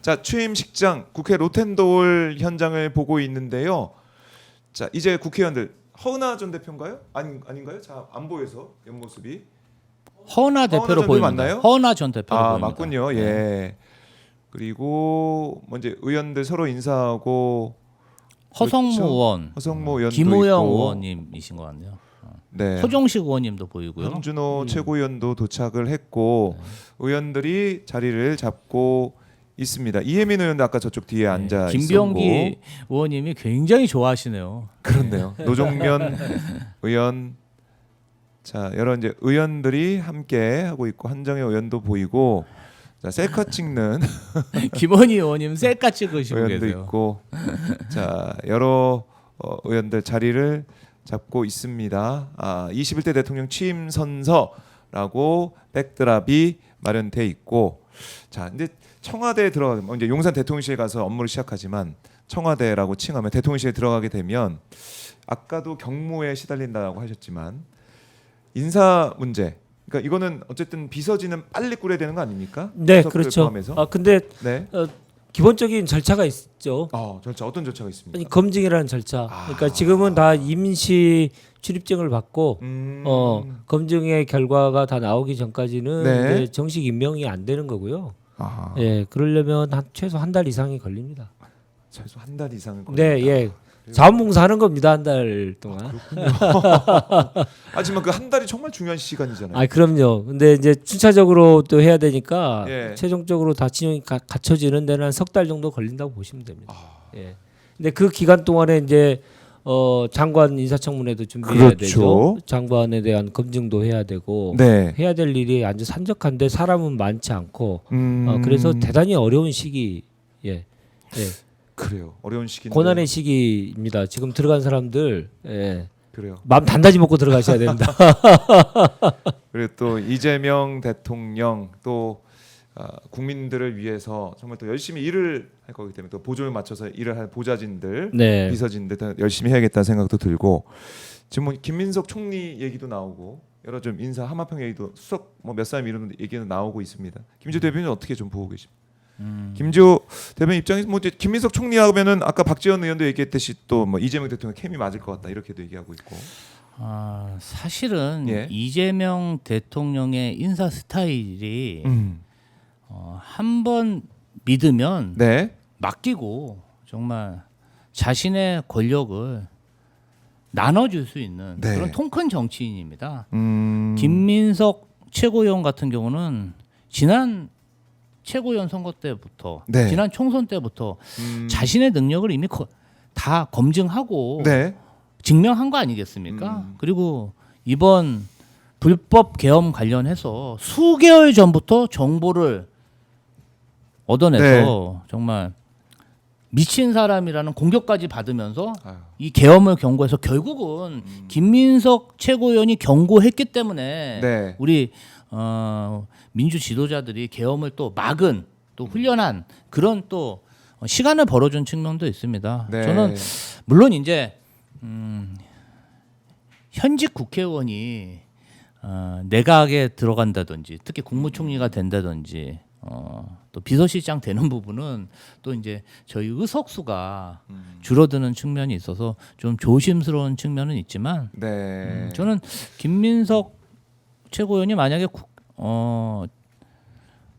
자, 취임식장 국회 로텐도홀 현장을 보고 있는데요. 자, 이제 국회의원들 허은하 전 대표인가요? 아닌가요? 자, 안 보여서 옆모습이. 허은하 대표로 전 보입니다. 맞나요? 허은하 전 대표로 보입니다. 맞군요. 네. 예. 그리고 이제 의원들 서로 인사하고 허성무 그렇죠? 의원, 허성무 의원도 김우영 있고. 의원님이신 것 같네요. 네. 허종식 의원님도 보이고요. 현준호 최고위원도 도착을 했고 의원들이 자리를 잡고 있습니다. 이혜민 의원도 아까 저쪽 뒤에 앉아 김병기 있었고. 의원님이 굉장히 좋아하시네요. 그렇네요. 노종면 의원, 자 여러 이제 의원들이 함께 하고 있고 한정혜 의원도 보이고, 자 셀카 찍는 김원희 의원님 셀카 찍으시고 의원도 계세요. 있고, 자 여러 의원들 자리를 잡고 있습니다. 21대 대통령 취임 선서라고 백드랍이 마련돼 있고, 자 이제 청와대에 들어가면 이제 용산 대통령실 가서 업무를 시작하지만 청와대라고 칭하면 대통령실에 들어가게 되면 아까도 경무에 시달린다고 하셨지만 인사 문제. 그러니까 이거는 어쨌든 비서진은 빨리 꾸려야 되는 거 아닙니까? 네, 수석들 그렇죠. 포함해서. 근데 네. 기본적인 절차가 있죠. 절차 어떤 절차가 있습니까? 아니, 검증이라는 절차. 그러니까 지금은 다 임시 출입증을 받고 검증의 결과가 다 나오기 전까지는 네. 이제 정식 임명이 안 되는 거고요. 아하. 예, 그러려면 최소 한 달 이상이 걸립니다. 최소 한 달 이상은 네, 걸린다. 예. 자원봉사하는 겁니다, 한 달 동안. 하지만 그 한 달이 정말 중요한 시간이잖아요. 그럼요. 근데 이제 순차적으로 또 해야 되니까 예. 최종적으로 다 진영이 갖춰지는 데는 한 석 달 정도 걸린다고 보시면 됩니다. 예. 근데 그 기간 동안에 이제 장관 인사청문회도 준비해야 그렇죠. 되죠. 장관에 대한 검증도 해야 되고 네. 해야 될 일이 아주 산적한데 사람은 많지 않고 음. 그래서 대단히 어려운 시기. 예. 그래요. 어려운 시기인데. 고난의 시기입니다. 지금 들어간 사람들 그래요. 마음 단단히 먹고 들어가셔야 됩니다. 그리고 또 이재명 대통령 또 국민들을 위해서 정말 또 열심히 일을 할 거기 때문에 또 보조를 맞춰서 일을 할 보좌진들, 네. 비서진들 다 열심히 해야겠다는 생각도 들고, 지금 뭐 김민석 총리 얘기도 나오고 여러 좀 인사 하마평 얘기도 수석 몇 사람 이런 얘기는 나오고 있습니다. 김주 대변인 어떻게 좀 보고 계십니까? 김주 대변인 입장에서 뭐 이제 김민석 총리하면은 아까 박지원 의원도 얘기했듯이 또 뭐 이재명 대통령 케미 맞을 것 같다 이렇게도 얘기하고 있고. 사실은 예. 이재명 대통령의 인사 스타일이 한 번 믿으면 네. 맡기고 정말 자신의 권력을 나눠줄 수 있는 네. 그런 통큰 정치인입니다. 김민석 김민석 최고위원 같은 경우는 지난 최고위원 선거 때부터 네. 지난 총선 때부터 자신의 능력을 이미 다 검증하고 네. 증명한 거 아니겠습니까? 그리고 이번 불법 계엄 관련해서 수개월 전부터 정보를 얻어내서 정말 미친 사람이라는 공격까지 받으면서 이 계엄을 경고해서 결국은 김민석 최고위원이 경고했기 때문에 네. 우리 민주 지도자들이 계엄을 또 막은 또 훈련한 그런 또 시간을 벌어준 측면도 있습니다. 네. 저는 물론 이제 현직 국회의원이 내각에 들어간다든지 특히 국무총리가 된다든지 또 비서실장 되는 부분은 또 이제 저희 의석수가 줄어드는 측면이 있어서 좀 조심스러운 측면은 있지만 네. 저는 김민석 최고위원이 만약에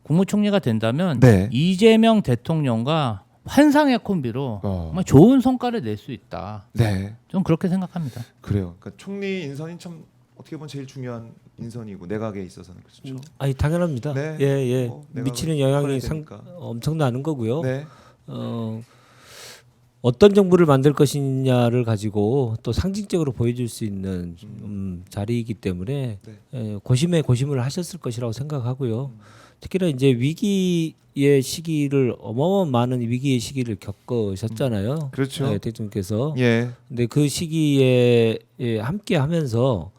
국무총리가 된다면 네. 이재명 대통령과 환상의 콤비로 정말 좋은 성과를 낼 수 있다. 네. 좀 그렇게 생각합니다. 그래요. 그러니까 총리 인선이 참 어떻게 보면 제일 중요한 인선이고 내각에 있어서는 그렇죠. 당연합니다. 네. 예. 내각을 미치는 영향이 해야 되니까. 엄청나는 거고요. 네. 어떤 정부를 만들 것이냐를 가지고 또 상징적으로 보여줄 수 있는 자리이기 때문에 고심에 고심을 하셨을 것이라고 생각하고요. 특히나 이제 위기의 시기를 어마어마한 많은 위기의 시기를 겪으셨잖아요. 그렇죠. 네, 대통령께서. 예. 근데 그 시기에 함께하면서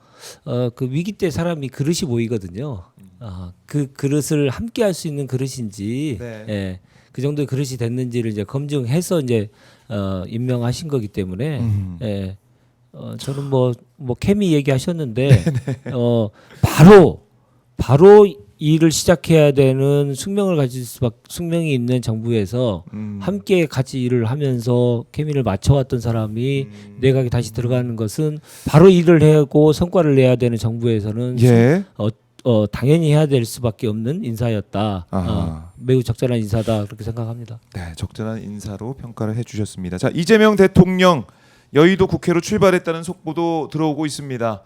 그 위기 때 사람이 그릇이 보이거든요. 그 그릇을 함께할 수 있는 그릇인지, 네. 그 정도의 그릇이 됐는지를 이제 검증해서 이제 임명하신 거기 때문에, 저는 뭐 케미 얘기하셨는데, 바로 일을 시작해야 되는 숙명이 있는 정부에서 함께 같이 일을 하면서 케미를 맞춰왔던 사람이 내각에 다시 들어가는 것은 바로 일을 하고 성과를 내야 되는 정부에서는 예. 당연히 해야 될 수밖에 없는 인사였다. 아하. 매우 적절한 인사다 그렇게 생각합니다. 네, 적절한 인사로 평가를 해주셨습니다. 자, 이재명 대통령 여의도 국회로 출발했다는 속보도 들어오고 있습니다.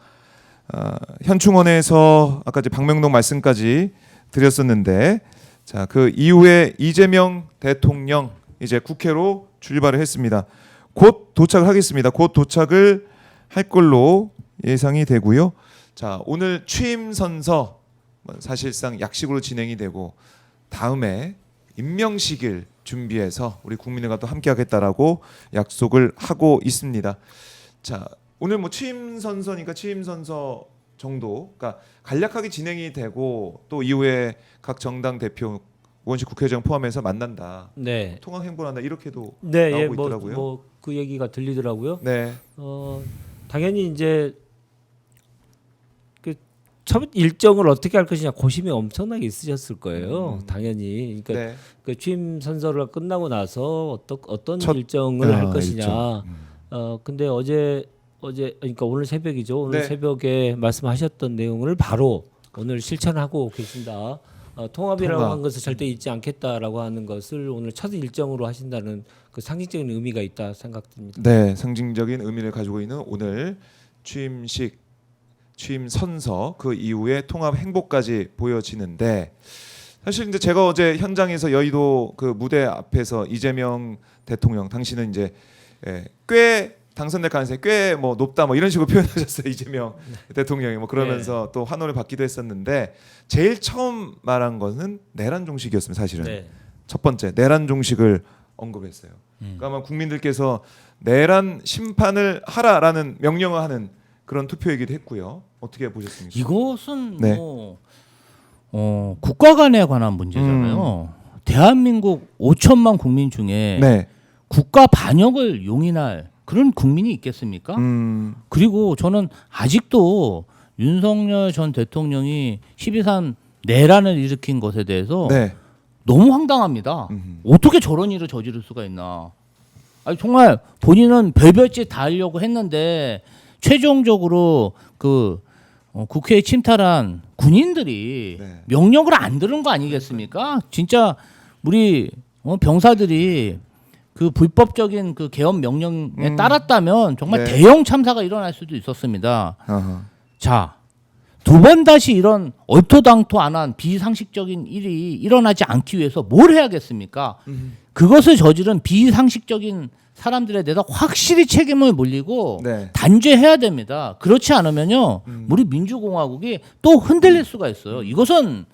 현충원에서 아까 이제 박명록 말씀까지 드렸었는데, 자, 그 이후에 이재명 대통령 이제 국회로 출발을 했습니다. 곧 도착을 하겠습니다. 곧 도착을 할 걸로 예상이 되고요. 자, 오늘 취임 선서 사실상 약식으로 진행이 되고 다음에 임명식을 준비해서 우리 국민들과 또 함께하겠다라고 약속을 하고 있습니다. 자, 오늘 뭐 취임 선서니까 취임 선서 정도, 그러니까 간략하게 진행이 되고 또 이후에 각 정당 대표, 의원실 국회의장 포함해서 만난다, 네. 통합 행보한다 이렇게,도 네, 나오고 예, 있더라고요. 뭐 그 얘기가 들리더라고요. 네, 당연히 이제 그 첫 일정을 어떻게 할 것이냐 고심이 엄청나게 있으셨을 거예요. 당연히. 그러니까 네, 그 취임 선서가 끝나고 나서 어떤 첫- 일정을 할 것이냐. 일정. 근데 어제 그러니까 오늘 새벽이죠. 오늘 네. 새벽에 말씀하셨던 내용을 바로 오늘 실천하고 계신다. 통합이라고 통합. 한 것을 절대 잊지 않겠다라고 하는 것을 오늘 첫 일정으로 하신다는 그 상징적인 의미가 있다 생각됩니다. 네, 상징적인 의미를 가지고 있는 오늘 취임식, 취임 선서, 그 이후에 통합 행보까지 보여지는데, 사실 이제 제가 어제 현장에서 여의도 그 무대 앞에서 이재명 대통령, 당신은 이제 꽤 당선될 가능성이 꽤 뭐 높다 뭐 이런 식으로 표현하셨어요, 이재명 대통령이. 뭐 그러면서 또 환호를 받기도 했었는데, 제일 처음 말한 것은 내란 종식이었습니다. 사실은 네. 첫 번째 내란 종식을 언급했어요. 그러니까 아마 국민들께서 내란 심판을 하라라는 명령을 하는 그런 투표이기도 했고요. 어떻게 보셨습니까? 이것은 네. 뭐 국가 간에 관한 문제잖아요. 대한민국 5천만 국민 중에 네. 국가 반역을 용인할 그런 국민이 있겠습니까? 그리고 저는 아직도 윤석열 전 대통령이 12.3 내란을 일으킨 것에 대해서 네. 너무 황당합니다. 어떻게 저런 일을 저지를 수가 있나? 아니 정말 본인은 별별 짓 다 하려고 했는데 최종적으로 그 국회에 침탈한 군인들이 네. 명령을 안 들은 거 아니겠습니까? 진짜 우리 병사들이 그 불법적인 그 계엄 명령에 따랐다면 정말 네. 대형 참사가 일어날 수도 있었습니다. 아하. 자, 두 번 다시 이런 얼토당토 안 한 비상식적인 일이 일어나지 않기 위해서 뭘 해야겠습니까? 그것을 저지른 비상식적인 사람들에 대해서 확실히 책임을 물리고 네. 단죄해야 됩니다. 그렇지 않으면요, 우리 민주공화국이 또 흔들릴 수가 있어요. 이것은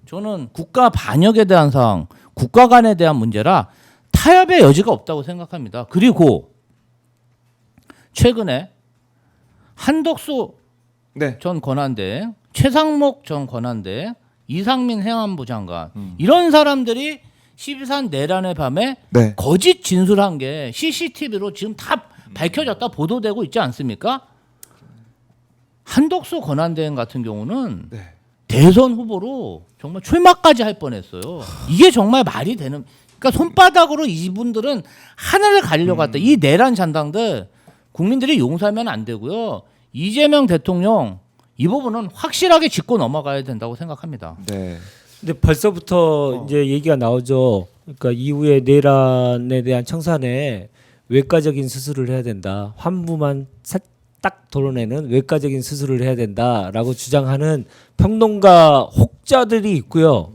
저는 국가 반역에 대한 사항, 국가 간에 대한 문제라 타협의 여지가 없다고 생각합니다. 그리고 최근에 한덕수 네. 전 권한대, 최상목 전 권한대, 이상민 행안부 장관 이런 사람들이 12.3 내란의 밤에 네. 거짓 진술한 게 CCTV로 지금 다 밝혀졌다 보도되고 있지 않습니까? 한덕수 권한대행 같은 경우는 네. 대선 후보로 정말 출마까지 할 뻔했어요. 이게 정말 말이 되는? 그러니까 손바닥으로 이분들은 하늘을 가리려고 갔다. 이 내란 잔당들 국민들이 용서하면 안 되고요. 이재명 대통령 이 부분은 확실하게 짚고 넘어가야 된다고 생각합니다. 네. 근데 벌써부터 이제 얘기가 나오죠. 그러니까 이후에 내란에 대한 청산에 외과적인 수술을 해야 된다. 환부만 딱 도려내는 외과적인 수술을 해야 된다라고 주장하는 평론가 혹자들이 있고요.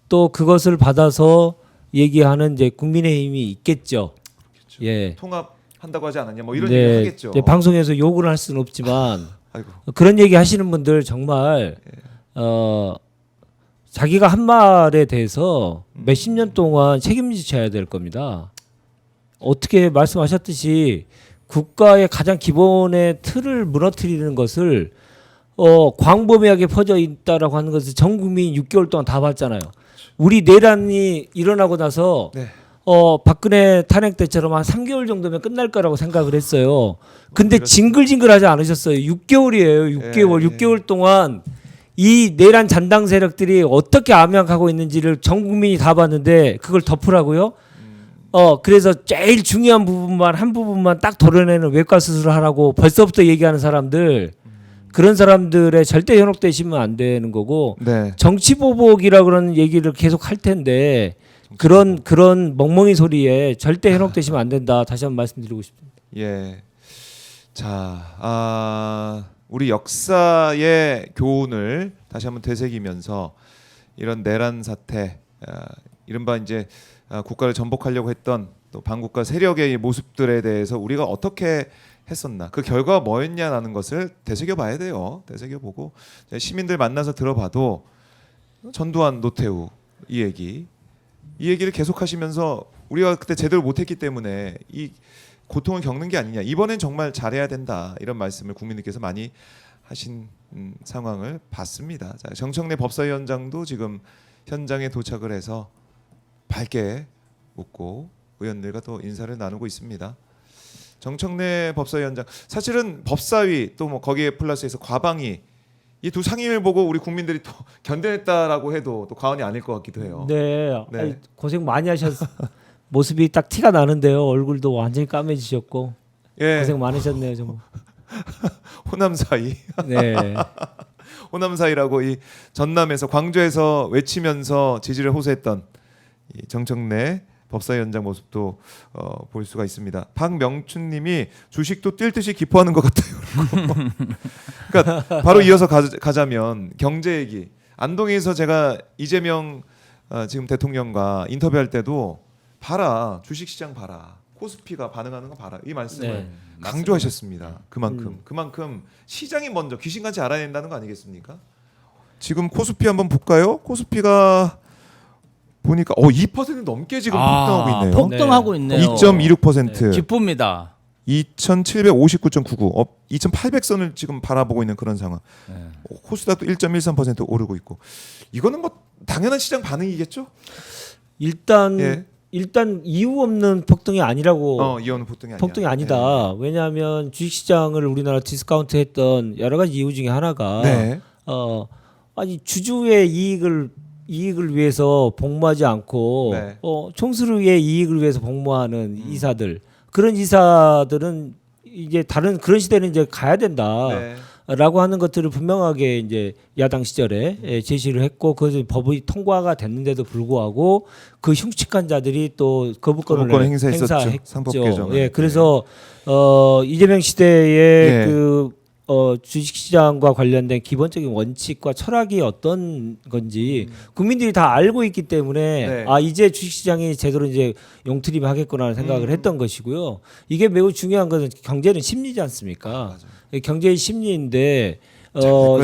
또 그것을 받아서 얘기하는 이제 국민의힘이 있겠죠. 예. 통합한다고 하지 않았냐? 뭐 이런 네, 얘기 하겠죠. 이제 방송에서 욕을 할 수는 없지만 아이고. 그런 얘기 하시는 분들 정말 자기가 한 말에 대해서 몇십 년 동안 책임지셔야 될 겁니다. 어떻게 말씀하셨듯이 국가의 가장 기본의 틀을 무너뜨리는 것을 광범위하게 퍼져 있다라고 하는 것을 전 국민이 6개월 동안 다 봤잖아요. 우리 내란이 일어나고 나서 네. 박근혜 탄핵 때처럼 한 3개월 정도면 끝날 거라고 생각을 했어요. 근데 그렇습니다. 징글징글하지 않으셨어요. 6개월이에요. 6개월. 예, 예. 6개월 동안 이 내란 잔당 세력들이 어떻게 암약하고 있는지를 전 국민이 다 봤는데 그걸 덮으라고요? 그래서 제일 중요한 부분만 한 부분만 딱 도려내는 외과 수술을 하라고 벌써부터 얘기하는 사람들 그런 사람들의 절대 현혹되시면 안 되는 거고 네. 정치 보복이라 그러는 얘기를 계속 할 텐데 그런 멍멍이 소리에 절대 현혹되시면 안 된다. 다시 한번 말씀드리고 싶습니다. 예. 자, 우리 역사의 교훈을 다시 한번 되새기면서 이런 내란 사태, 이른바 이제 국가를 전복하려고 했던 또 반국가 세력의 모습들에 대해서 우리가 어떻게 했었나, 그 결과가 뭐였냐라는 것을 되새겨 봐야 돼요. 되새겨 보고 시민들 만나서 들어봐도 전두환, 노태우 이 얘기를 계속하시면서 우리가 그때 제대로 못했기 때문에 이 고통을 겪는 게 아니냐. 이번엔 정말 잘해야 된다. 이런 말씀을 국민들께서 많이 하신 상황을 봤습니다. 자, 정청래 법사위원장도 지금 현장에 도착을 해서 밝게 웃고 의원들과 또 인사를 나누고 있습니다. 정청래 법사위원장, 사실은 법사위 또 뭐 거기에 플러스해서 과방위 이 두 상임을 보고 우리 국민들이 또 견뎌냈다라고 해도 또 과언이 아닐 것 같기도 해요. 네, 네. 아니, 고생 많이 하셨. 모습이 딱 티가 나는데요. 얼굴도 완전히 까매지셨고 예, 고생 많으셨네요, 정말. 호남 사이, 네, 호남 사이라고 이 전남에서 광주에서 외치면서 지지를 호소했던 이 정청래 법사위원장 모습도 볼 수가 있습니다. 박명춘님이 주식도 뛸 듯이 기뻐하는 것 같아요. 그러니까 바로 이어서 가자면 경제 얘기. 안동에서 제가 이재명 지금 대통령과 인터뷰할 때도 봐라, 주식시장 봐라, 코스피가 반응하는 거 봐라, 이 말씀을 네, 강조하셨습니다. 그만큼 시장이 먼저 귀신같이 알아야 된다는 거 아니겠습니까? 지금 코스피 한번 볼까요? 코스피가 보니까 2% 넘게 지금 폭등하고 있네요. 폭등하고 있네요. 2.26%, 기쁩니다. 2,759.99, 2,800선을 지금 바라보고 있는 그런 상황. 네. 코스닥도 1.13% 오르고 있고, 이거는 뭐 당연한 시장 반응이겠죠? 일단 이유 없는 폭등이 아니라고. 이거는 폭등이 아니야. 폭등이 아니다. 왜냐하면 주식시장을 우리나라 디스카운트했던 여러 가지 이유 중에 하나가 네. 아니 주주의 이익을 위해서 복무하지 않고 네. 총수의 이익을 위해서 복무하는 이사들, 그런 이사들은 이제 다른 그런 시대는 이제 가야 된다라고 하는 것들을 분명하게 이제 야당 시절에 제시를 했고, 그것을 법이 통과가 됐는데도 불구하고 그 흉측한 자들이 또 거부권을 행사했었죠. 상법 개정. 예, 그래서 이재명 시대의 그 주식시장과 관련된 기본적인 원칙과 철학이 어떤 건지 국민들이 다 알고 있기 때문에 이제 주식시장이 제대로 이제 용트림하겠구나라는 생각을 했던 것이고요. 이게 매우 중요한 것은 경제는 심리지 않습니까? 경제의 심리인데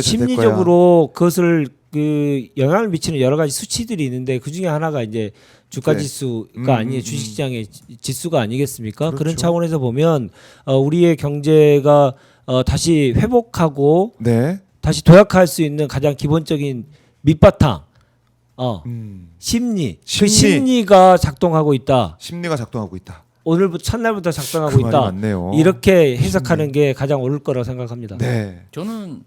심리적으로 그것을 그 영향을 미치는 여러 가지 수치들이 있는데 그 중에 하나가 이제 주가 지수가 아니에요. 주식시장의 지수가 아니겠습니까? 그렇죠. 그런 차원에서 보면 우리의 경제가 다시 회복하고 다시 도약할 수 있는 가장 기본적인 밑바탕 심리. 그 심리가 작동하고 있다. 심리가 작동하고 있다. 오늘부터 첫날부터 작동하고 그 있다. 맞네요. 이렇게 해석하는 게 가장 옳을 거라고 생각합니다. 네. 저는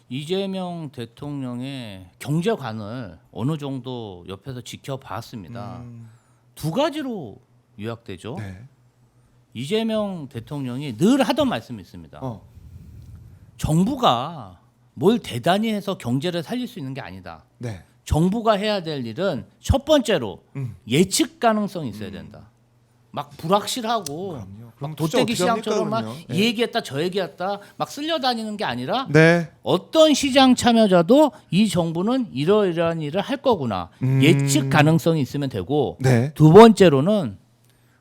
이재명 대통령의 경제관을 어느 정도 옆에서 지켜봤습니다. 두 가지로 요약되죠. 네. 이재명 대통령이 늘 하던 말씀이 있습니다. 정부가 뭘 대단히 해서 경제를 살릴 수 있는 게 아니다. 네. 정부가 해야 될 일은 첫 번째로 예측 가능성이 있어야 된다. 막 불확실하고 막 도떼기 시장처럼 막 이 얘기했다 저 얘기했다 막 쓸려다니는 게 아니라 어떤 시장 참여자도 이 정부는 이러이러한 일을 할 거구나 예측 가능성이 있으면 되고, 두 번째로는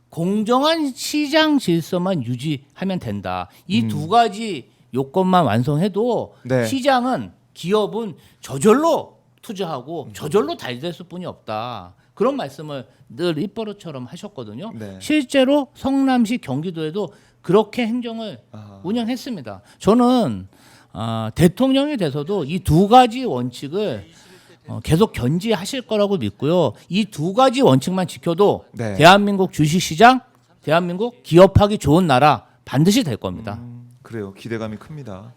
공정한 시장 질서만 유지하면 된다. 이 두 가지 요건만 완성해도 시장은, 기업은 저절로 투자하고 저절로 달될 뿐이 없다. 그런 말씀을 늘 입버릇처럼 하셨거든요. 실제로 성남시 경기도에도 그렇게 행정을 운영했습니다. 저는 대통령이 돼서도 이 두 가지 원칙을 계속 견지하실 거라고 믿고요. 이 두 가지 원칙만 지켜도 대한민국 주식시장, 대한민국 기업하기 좋은 나라 반드시 될 겁니다. 그래요. 기대감이 큽니다.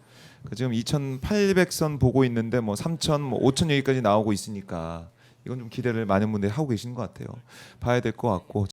지금 2,800선 보고 있는데 뭐 3,000, 뭐 5,000 여기까지 나오고 있으니까 이건 좀 기대를 많은 분들이 하고 계시는 것 같아요. 봐야 될 것 같고.